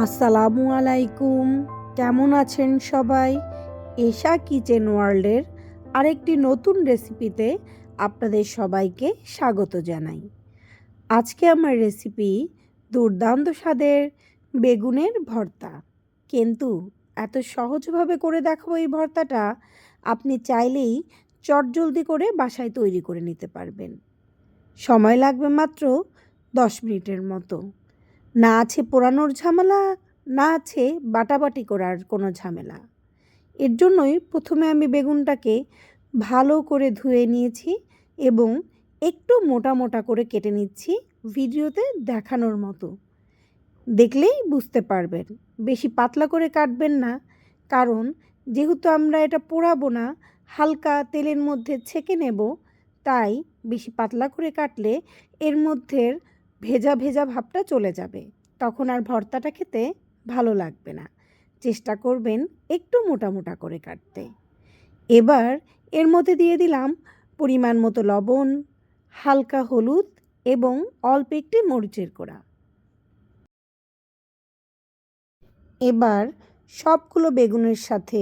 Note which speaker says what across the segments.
Speaker 1: আসসালামু আলাইকুম। কেমন আছেন সবাই? এশা কিচেন ওয়ার্ল্ডের আরেকটি নতুন রেসিপিতে আপনাদের সবাইকে স্বাগত জানাই। আজকে আমার রেসিপি দুর্দান্ত স্বাদের বেগুনের ভর্তা। কিন্তু এত সহজভাবে করে দেখাবো এই ভর্তাটা, আপনি চাইলেই চটজলদি করে বাসায় তৈরি করে নিতে পারবেন। সময় লাগবে মাত্র 10 মিনিটের মতো। না আছে পোড়ানোর ঝামেলা, না আছে বাটাবাটি করার কোনো ঝামেলা। এর জন্যই প্রথমে আমি বেগুনটাকে ভালো করে ধুয়ে নিয়েছি এবং একটু মোটা মোটা করে কেটে নিচ্ছি ভিডিওতে দেখানোর মতো। দেখলেই বুঝতে পারবেন। বেশি পাতলা করে কাটবেন না, কারণ যেহেতু আমরা এটা পোড়াবো না, হালকা তেলের মধ্যে ছেঁকে নেব, তাই বেশি পাতলা করে কাটলে এর মধ্যে ভেজা ভেজা ভাবটা চলে যাবে, তখন আর ভর্তাটা খেতে ভালো লাগবে না। চেষ্টা করবেন একটু মোটা মোটা করে কাটতে। এবার এর মধ্যে দিয়ে দিলাম পরিমাণ মতো লবণ, হালকা হলুদ এবং অল্প একটু মরিচের গুঁড়া। এবার সবগুলো বেগুনের সাথে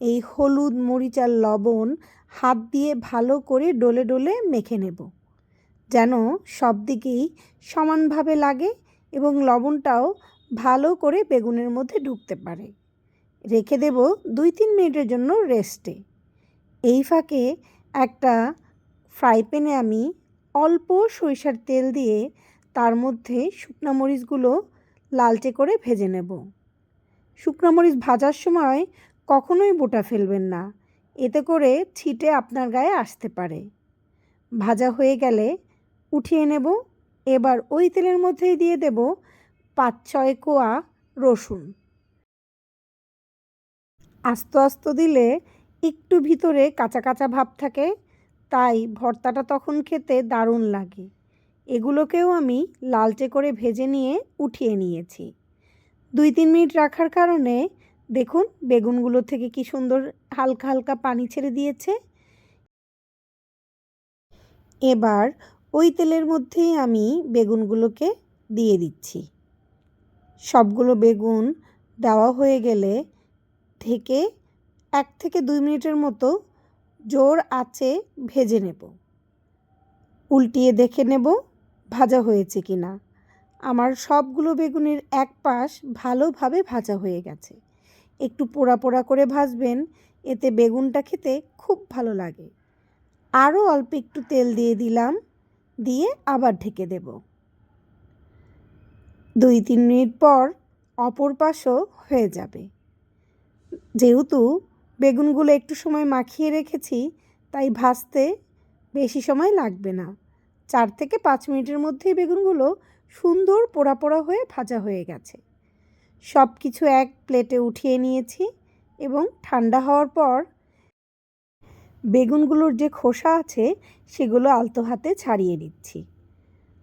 Speaker 1: এই হলুদ, মরিচ আর লবণ হাত দিয়ে ভালো করে ডলে ডলে মেখে নেব, যেন সব দিকেই সমানভাবে লাগে এবং লবণটাও ভালো করে বেগুনের মধ্যে ঢুকতে পারে। রেখে দেব 2-3 মিনিটের জন্য রেস্টে। এই ফাঁকে একটা ফ্রাই প্যানে আমি অল্প সরিষার তেল দিয়ে তার মধ্যে শুকনো মরিচগুলো লালচে করে ভেজে নেব। শুকনো মরিচ ভাজার সময় কখনোই বোটা ফেলবেন না, এতে করে ছিটে আপনার গায়ে আসতে পারে। ভাজা হয়ে গেলে উঠিয়ে নেব। এবার ওই তেলের মধ্যেই দিয়ে দেব 5-6 কোয়া রসুন। আস্ত আস্ত দিলে একটু ভিতরে কাঁচা কাঁচা ভাব থাকে, তাই ভর্তাটা তখন খেতে দারুণ লাগে। এগুলোকেও আমি লালচে করে ভেজে নিয়ে উঠিয়ে নিয়েছি। 2-3 মিনিট রাখার কারণে দেখুন বেগুনগুলো থেকে কি সুন্দর হালকা হালকা পানি ছেড়ে দিয়েছে। এবার ওই তেলের মধ্যেই আমি বেগুনগুলোকে দিয়ে দিচ্ছি। সবগুলো বেগুন দেওয়া হয়ে গেলে ঢেকে 1 থেকে 2 মিনিটের মতো জোর আঁচে ভেজে নেব। উল্টিয়ে দেখে নেব ভাজা হয়েছে কি না। আমার সবগুলো বেগুনের এক পাশ ভালোভাবে ভাজা হয়ে গেছে। একটু পোড়া পোড়া করে ভাজবেন, এতে বেগুনটা খেতে খুব ভালো লাগে। আরও অল্প একটু তেল দিয়ে দিলাম, দিয়ে আবার ঢেকে দেব। 2-3 মিনিট পর অপর পাশও হয়ে যাবে। যেহেতু বেগুনগুলো একটু সময় মাখিয়ে রেখেছি, তাই ভাজতে বেশি সময় লাগবে না। 4 থেকে 5 মিনিটের মধ্যেই বেগুনগুলো সুন্দর পোড়া পোড়া হয়ে ভাজা হয়ে গেছে। সব কিছু এক প্লেটে উঠিয়ে নিয়েছি এবং ঠান্ডা হওয়ার পর বেগুনগুলোর যে খোসা আছে সেগুলো আলতো হাতে ছাড়িয়ে নিচ্ছি।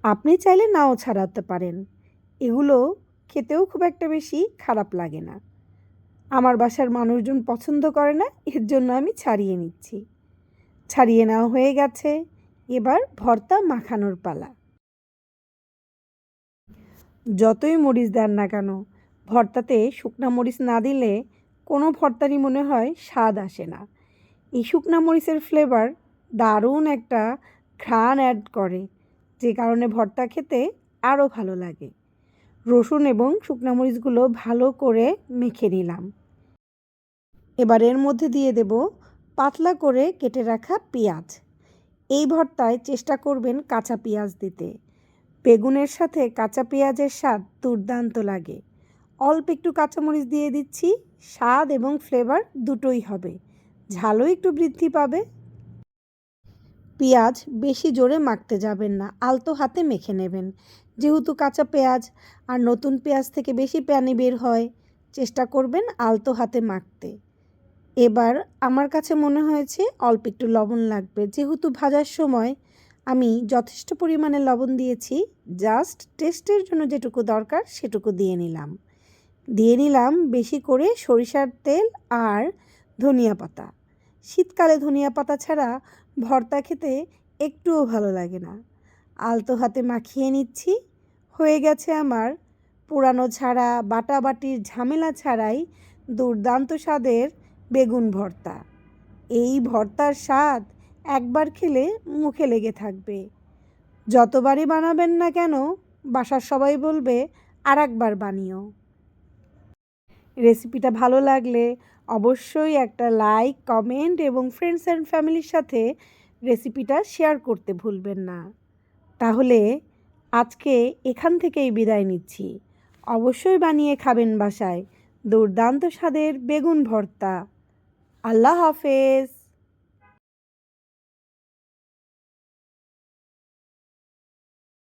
Speaker 1: আপনি চাইলে নাও ছাড়াতে পারেন, এগুলো খেতেও খুব একটা বেশি খারাপ লাগে না। আমার বাসার মানুষজন পছন্দ করে না, এর জন্য আমি ছাড়িয়ে নিচ্ছি। ছাড়িয়ে নেওয়া হয়ে গেছে। এবার ভর্তা মাখানোর পালা। যতই মরিচ দেন না কেন, ভর্তাতে শুকনা মরিচ না দিলে কোনো ভর্তারই মনে হয় স্বাদ আসে না। এই শুকনা মরিচের ফ্লেভার দারুণ একটা ঘ্রাণ অ্যাড করে, যে কারণে ভর্তা খেতে আরও ভালো লাগে। রসুন এবং শুকনা মরিচগুলো ভালো করে মেখে নিলাম। এবার এর মধ্যে দিয়ে দেব পাতলা করে কেটে রাখা পেঁয়াজ। এই ভর্তায় চেষ্টা করবেন কাঁচা পেঁয়াজ দিতে। বেগুনের সাথে কাঁচা পেঁয়াজের স্বাদ দুর্দান্ত লাগে। অল্প একটু কাঁচামরিচ দিয়ে দিচ্ছি, স্বাদ এবং ফ্লেভার দুটোই হবে, ঝালও একটু বৃদ্ধি পাবে। পেঁয়াজ বেশি জোরে মাখতে যাবেন না, আলতো হাতে মেখে নেবেন। যেহেতু কাঁচা পেঁয়াজ আর নতুন পেঁয়াজ থেকে বেশি পানি বের হয়, চেষ্টা করবেন আলতো হাতে মাখতে। এবার আমার কাছে মনে হয়েছে অল্প একটু লবণ লাগবে, যেহেতু ভাজার সময় আমি যথেষ্ট পরিমাণে লবণ দিয়েছি। জাস্ট টেস্টের জন্য যেটুকু দরকার সেটুকু দিয়ে নিলাম বেশি করে সরিষার তেল আর ধনিয়া পাতা। শীতকালে ধনিয়া পাতা ছাড়া ভর্তা খেতে একটুও ভালো লাগে না। আলতো হাতে মাখিয়ে নিচ্ছি। হয়ে গেছে আমার পোড়ানো ছাড়া, বাটাবাটির ঝামেলা ছাড়াই দুর্দান্ত স্বাদের বেগুন ভর্তা। এই ভর্তার স্বাদ একবার খেলে মুখে লেগে থাকবে। যতবারই বানাবেন না কেন বাসার সবাই বলবে আরেকবার বানিও। রেসিপিটা ভালো লাগলে অবশ্যই একটা লাইক, কমেন্ট এবং ফ্রেন্ডস অ্যান্ড ফ্যামিলির সাথে রেসিপিটা শেয়ার করতে ভুলবেন না। তাহলে আজকে এখান থেকেই বিদায় নিচ্ছি। অবশ্যই বানিয়ে খাবেন বাসায় দুর্দান্ত স্বাদের বেগুন ভর্তা। আল্লাহ হাফেজ।